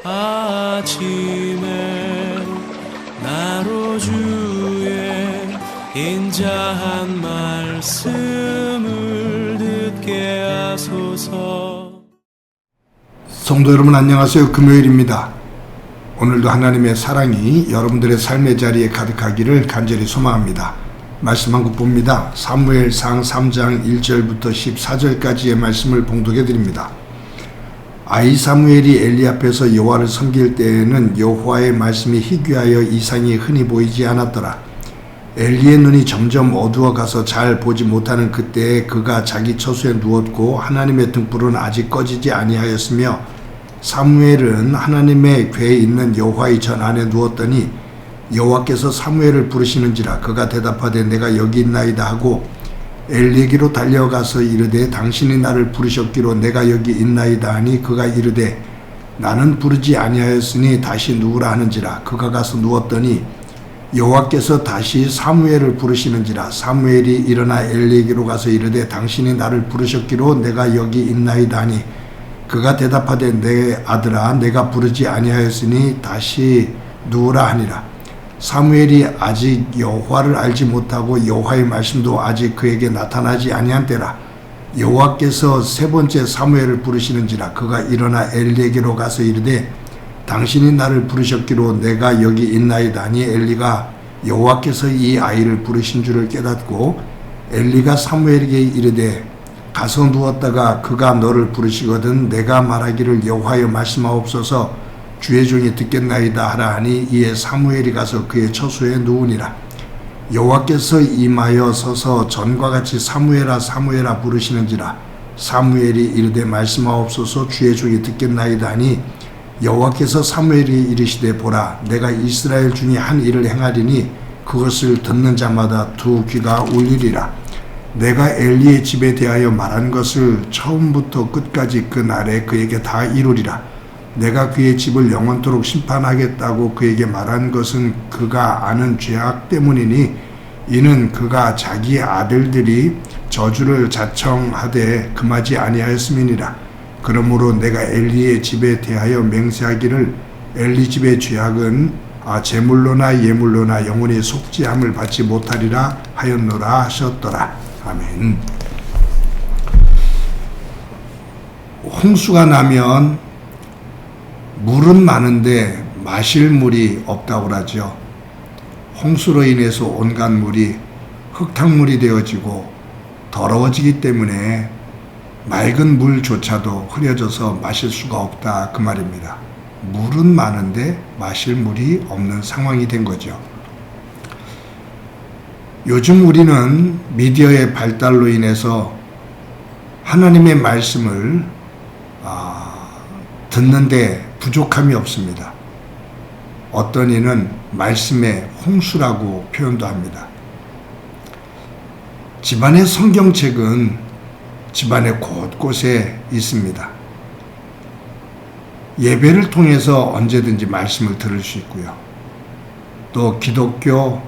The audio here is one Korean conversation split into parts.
아침에 나로 주의 인자한 말씀을 듣게 하소서. 성도 여러분 안녕하세요. 금요일입니다. 오늘도 하나님의 사랑이 여러분들의 삶의 자리에 가득하기를 간절히 소망합니다. 말씀 한 국 봅니다. 사무엘상 3장 1절부터 14절까지의 말씀을 봉독해 드립니다. 아이 사무엘이 엘리 앞에서 여호와를 섬길 때에는 여호와의 말씀이 희귀하여 이상이 흔히 보이지 않았더라. 엘리의 눈이 점점 어두워 가서 잘 보지 못하는 그때에 그가 자기 처소에 누웠고 하나님의 등불은 아직 꺼지지 아니하였으며 사무엘은 하나님의 궤에 있는 여호와의 전 안에 누웠더니 여호와께서 사무엘을 부르시는지라. 그가 대답하되 내가 여기 있나이다 하고 엘리에게로 달려가서 이르되 당신이 나를 부르셨기로 내가 여기 있나이다 하니 그가 이르되 나는 부르지 아니하였으니 다시 누우라 하는지라. 그가 가서 누웠더니 여호와께서 다시 사무엘을 부르시는지라. 사무엘이 일어나 엘리에게로 가서 이르되 당신이 나를 부르셨기로 내가 여기 있나이다 하니 그가 대답하되 내 아들아 내가 부르지 아니하였으니 다시 누우라 하니라. 사무엘이 아직 여호와를 알지 못하고 여호와의 말씀도 아직 그에게 나타나지 아니한 때라. 여호와께서 세 번째 사무엘을 부르시는지라. 그가 일어나 엘리에게로 가서 이르되 당신이 나를 부르셨기로 내가 여기 있나이다 하니 엘리가 여호와께서 이 아이를 부르신 줄을 깨닫고 엘리가 사무엘에게 이르되 가서 누웠다가 그가 너를 부르시거든 내가 말하기를 여호와여 말씀하옵소서 주의 종이 듣겠나이다 하라 하니 이에 사무엘이 가서 그의 처소에 누우니라. 여호와께서 임하여 서서 전과 같이 사무엘아 사무엘아 부르시는지라. 사무엘이 이르되 말씀하옵소서 주의 종이 듣겠나이다 하니 여호와께서 사무엘이 이르시되 보라 내가 이스라엘 중에 한 일을 행하리니 그것을 듣는 자마다 두 귀가 울리리라. 내가 엘리의 집에 대하여 말한 것을 처음부터 끝까지 그 날에 그에게 다 이루리라. 내가 그의 집을 영원토록 심판하겠다고 그에게 말한 것은 그가 아는 죄악 때문이니 이는 그가 자기의 아들들이 저주를 자청하되 금하지 아니하였음이니라. 그러므로 내가 엘리의 집에 대하여 맹세하기를 엘리 집의 죄악은 제물로나 예물로나 영원히 속죄함을 받지 못하리라 하였노라 하셨더라. 아멘. 홍수가 나면 물은 많은데 마실 물이 없다고 하죠. 홍수로 인해서 온갖 물이 흙탕물이 되어지고 더러워지기 때문에 맑은 물조차도 흐려져서 마실 수가 없다 그 말입니다. 물은 많은데 마실 물이 없는 상황이 된 거죠. 요즘 우리는 미디어의 발달로 인해서 하나님의 말씀을 듣는데 부족함이 없습니다. 어떤 이는 말씀의 홍수라고 표현도 합니다. 집안의 성경책은 집안의 곳곳에 있습니다. 예배를 통해서 언제든지 말씀을 들을 수 있고요. 또 기독교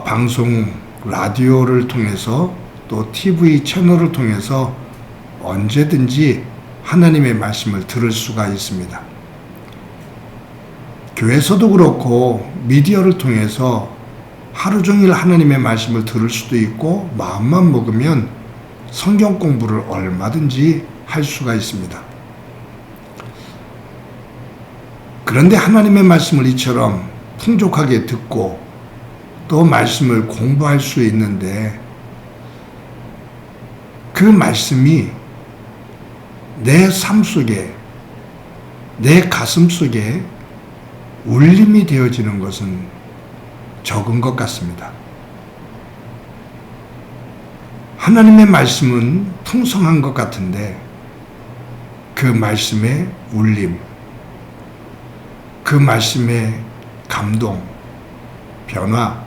방송 라디오를 통해서 또 TV 채널을 통해서 언제든지 하나님의 말씀을 들을 수가 있습니다. 교회에서도 그렇고 미디어를 통해서 하루 종일 하나님의 말씀을 들을 수도 있고 마음만 먹으면 성경 공부를 얼마든지 할 수가 있습니다. 그런데 하나님의 말씀을 이처럼 풍족하게 듣고 또 말씀을 공부할 수 있는데 그 말씀이 내 삶 속에 내 가슴 속에 울림이 되어지는 것은 적은 것 같습니다. 하나님의 말씀은 풍성한 것 같은데 그 말씀의 울림, 그 말씀의 감동, 변화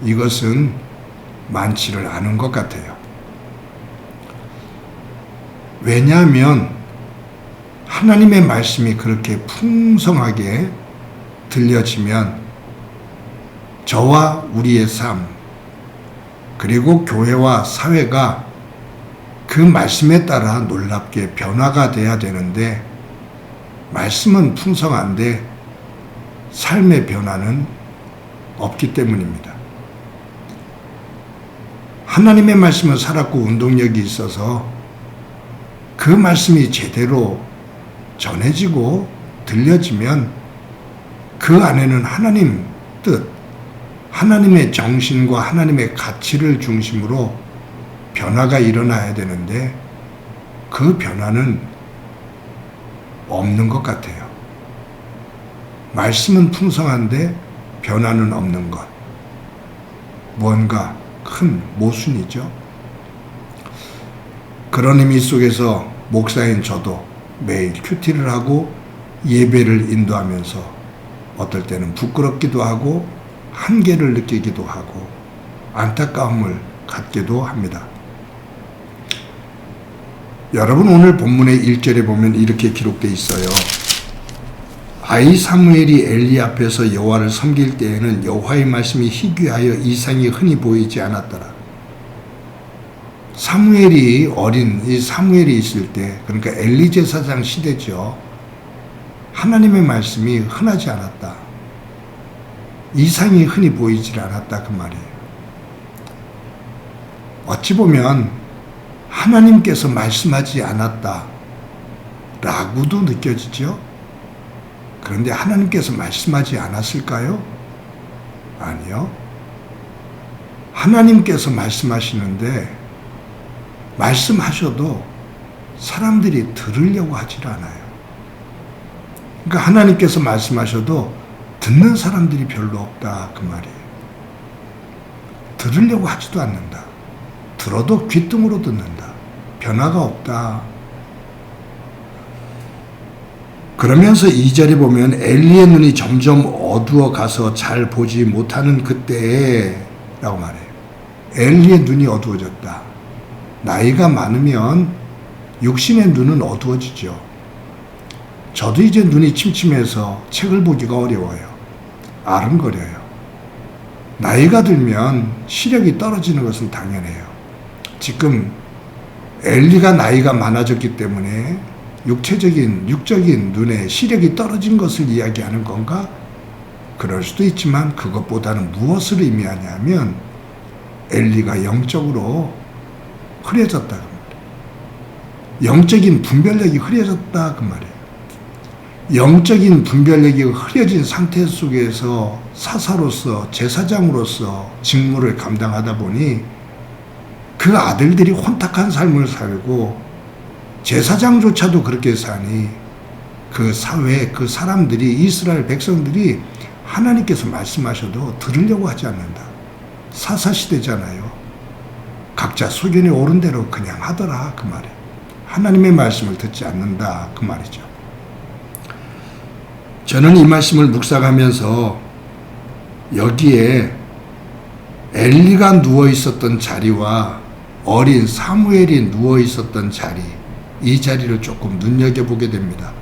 이것은 많지를 않은 것 같아요. 왜냐하면 하나님의 말씀이 그렇게 풍성하게 들려지면 저와 우리의 삶 그리고 교회와 사회가 그 말씀에 따라 놀랍게 변화가 돼야 되는데 말씀은 풍성한데 삶의 변화는 없기 때문입니다. 하나님의 말씀은 살았고 운동력이 있어서 그 말씀이 제대로 전해지고 들려지면 그 안에는 하나님 뜻, 하나님의 정신과 하나님의 가치를 중심으로 변화가 일어나야 되는데 그 변화는 없는 것 같아요. 말씀은 풍성한데 변화는 없는 것. 뭔가 큰 모순이죠. 그런 의미 속에서 목사인 저도 매일 큐티를 하고 예배를 인도하면서 어떨 때는 부끄럽기도 하고 한계를 느끼기도 하고 안타까움을 갖기도 합니다. 여러분, 오늘 본문의 1절에 보면 이렇게 기록되어 있어요. 아이 사무엘이 엘리 앞에서 여호와를 섬길 때에는 여호와의 말씀이 희귀하여 이상이 흔히 보이지 않았더라. 사무엘이 어린 이 사무엘이 있을 때, 그러니까 엘리 제사장 시대죠. 하나님의 말씀이 흔하지 않았다. 이상이 흔히 보이질 않았다, 그 말이에요. 어찌 보면 하나님께서 말씀하지 않았다 라고도 느껴지죠. 그런데 하나님께서 말씀하지 않았을까요? 아니요. 하나님께서 말씀하시는데 말씀하셔도 사람들이 들으려고 하질 않아요. 그러니까 하나님께서 말씀하셔도 듣는 사람들이 별로 없다, 그 말이에요. 들으려고 하지도 않는다. 들어도 귓등으로 듣는다. 변화가 없다. 그러면서 2절에 보면 엘리의 눈이 점점 어두워 가서 잘 보지 못하는 그때에 라고 말해요. 엘리의 눈이 어두워졌다. 나이가 많으면 육신의 눈은 어두워지죠. 저도 이제 눈이 침침해서 책을 보기가 어려워요. 아른거려요. 나이가 들면 시력이 떨어지는 것은 당연해요. 지금 엘리가 나이가 많아졌기 때문에 육적인 눈에 시력이 떨어진 것을 이야기하는 건가? 그럴 수도 있지만 그것보다는 무엇을 의미하냐면 엘리가 영적으로 흐려졌다 그 말이에요. 영적인 분별력이 흐려졌다 그 말이에요. 영적인 분별력이 흐려진 상태 속에서 사사로서 제사장으로서 직무를 감당하다 보니 그 아들들이 혼탁한 삶을 살고 제사장조차도 그렇게 사니 그 사회, 그 사람들이, 이스라엘 백성들이 하나님께서 말씀하셔도 들으려고 하지 않는다. 사사시대잖아요. 각자 소견이 옳은 대로 그냥 하더라 그 말이에요. 하나님의 말씀을 듣지 않는다 그 말이죠. 저는 이 말씀을 묵상하면서 여기에 엘리가 누워 있었던 자리와 어린 사무엘이 누워 있었던 자리, 이 자리를 조금 눈여겨보게 됩니다.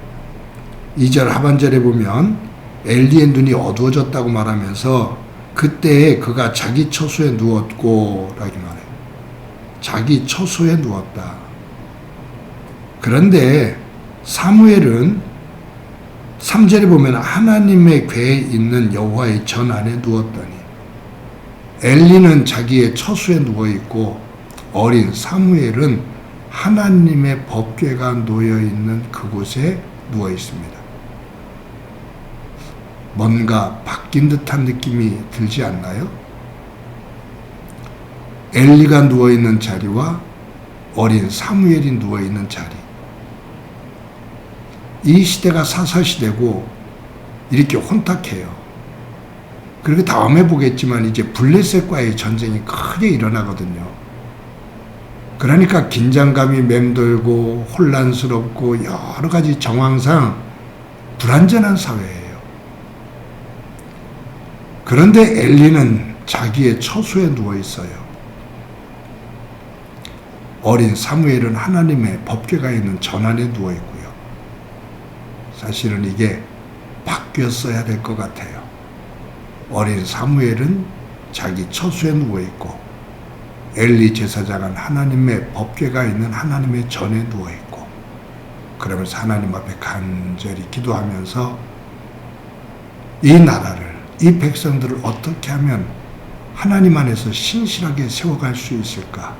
2절 하반절에 보면 엘리의 눈이 어두워졌다고 말하면서 그때에 그가 자기 처소에 누웠고 라고 말해요. 자기 처소에 누웠다. 그런데 사무엘은 3절에 보면 하나님의 궤에 있는 여호와의 전 안에 누웠더니, 엘리는 자기의 처소에 누워있고 어린 사무엘은 하나님의 법궤가 놓여있는 그곳에 누워있습니다. 뭔가 바뀐 듯한 느낌이 들지 않나요? 엘리가 누워있는 자리와 어린 사무엘이 누워있는 자리. 이 시대가 사사시대고 이렇게 혼탁해요. 그리고 다음에 보겠지만 이제 블레셋과의 전쟁이 크게 일어나거든요. 그러니까 긴장감이 맴돌고 혼란스럽고 여러 가지 정황상 불안전한 사회예요. 그런데 엘리는 자기의 처소에 누워 있어요. 어린 사무엘은 하나님의 법궤가 있는 전안에 누워 있고요. 사실은 이게 바뀌었어야 될 것 같아요. 어린 사무엘은 자기 처소에 누워 있고 엘리 제사장은 하나님의 법궤가 있는 하나님의 전에 누워 있고, 그 그러면서 하나님 앞에 간절히 기도하면서 이 나라를, 이 백성들을 어떻게 하면 하나님 안에서 신실하게 세워갈 수 있을까?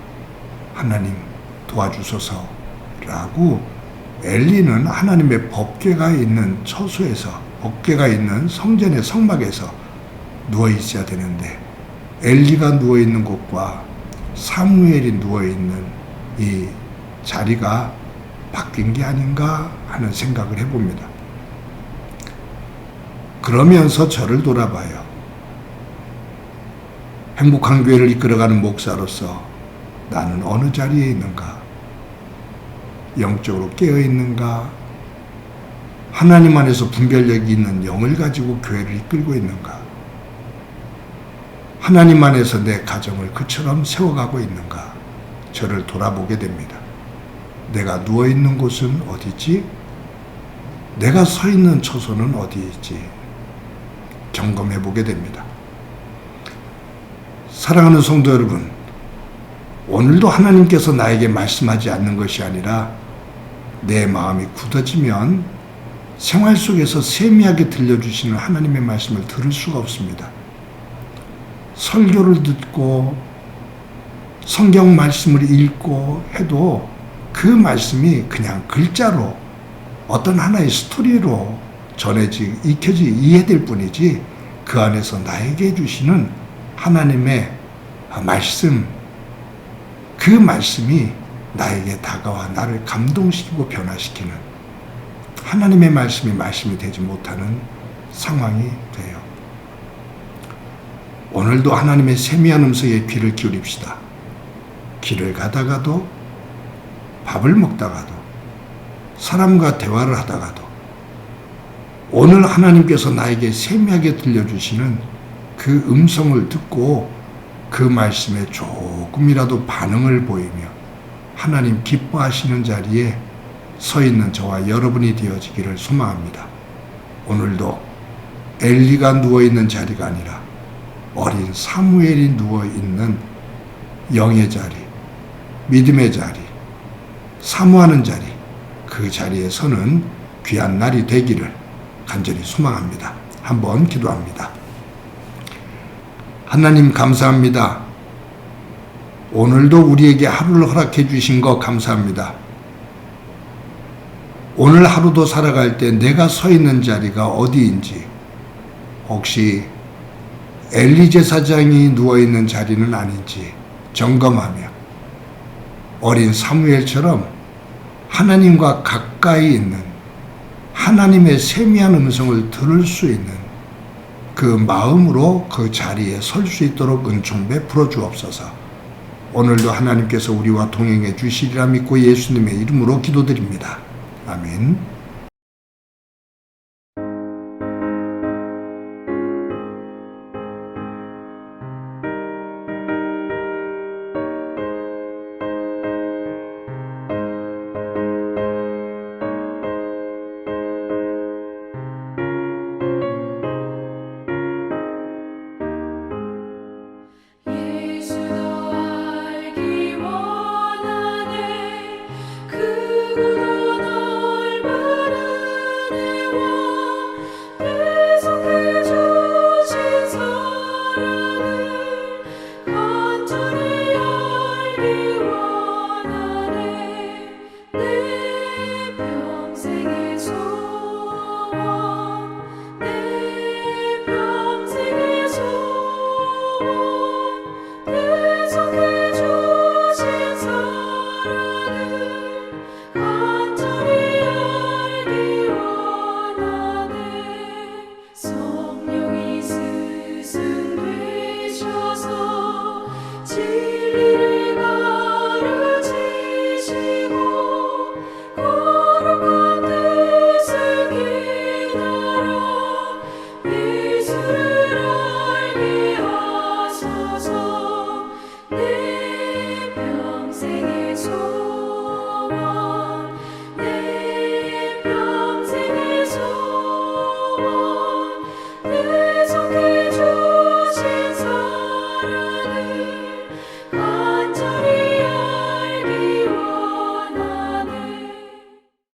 하나님 도와주소서라고 엘리는 하나님의 법궤가 있는 처소에서, 법궤가 있는 성전의 성막에서 누워 있어야 되는데 엘리가 누워 있는 곳과 사무엘이 누워 있는 이 자리가 바뀐 게 아닌가 하는 생각을 해봅니다. 그러면서 저를 돌아봐요. 행복한 교회를 이끌어가는 목사로서 나는 어느 자리에 있는가? 영적으로 깨어 있는가? 하나님 안에서 분별력이 있는 영을 가지고 교회를 이끌고 있는가? 하나님 안에서 내 가정을 그처럼 세워가고 있는가? 저를 돌아보게 됩니다. 내가 누워있는 곳은 어디지? 내가 서 있는 처소는 어디있지? 점검해 보게 됩니다. 사랑하는 성도 여러분, 오늘도 하나님께서 나에게 말씀하지 않는 것이 아니라 내 마음이 굳어지면 생활 속에서 세미하게 들려주시는 하나님의 말씀을 들을 수가 없습니다. 설교를 듣고 성경 말씀을 읽고 해도 그 말씀이 그냥 글자로 어떤 하나의 스토리로 익혀지 이해될 뿐이지 그 안에서 나에게 주시는 하나님의 말씀, 그 말씀이 나에게 다가와 나를 감동시키고 변화시키는 하나님의 말씀이 되지 못하는 상황이 돼요. 오늘도 하나님의 세미한 음성에 귀를 기울입시다. 길을 가다가도, 밥을 먹다가도, 사람과 대화를 하다가도 오늘 하나님께서 나에게 세미하게 들려주시는 그 음성을 듣고 그 말씀에 조금이라도 반응을 보이며 하나님 기뻐하시는 자리에 서 있는 저와 여러분이 되어지기를 소망합니다. 오늘도 엘리가 누워있는 자리가 아니라 어린 사무엘이 누워있는 영의 자리, 믿음의 자리, 사모하는 자리, 그 자리에 서는 귀한 날이 되기를 간절히 소망합니다. 한번 기도합니다. 하나님 감사합니다. 오늘도 우리에게 하루를 허락해 주신 것 감사합니다. 오늘 하루도 살아갈 때 내가 서 있는 자리가 어디인지, 혹시 엘리 제사장이 누워있는 자리는 아닌지 점검하며 어린 사무엘처럼 하나님과 가까이 있는 하나님의 세미한 음성을 들을 수 있는 그 마음으로 그 자리에 설 수 있도록 은총 베풀어 주옵소서. 오늘도 하나님께서 우리와 동행해 주시리라 믿고 예수님의 이름으로 기도드립니다. 아멘.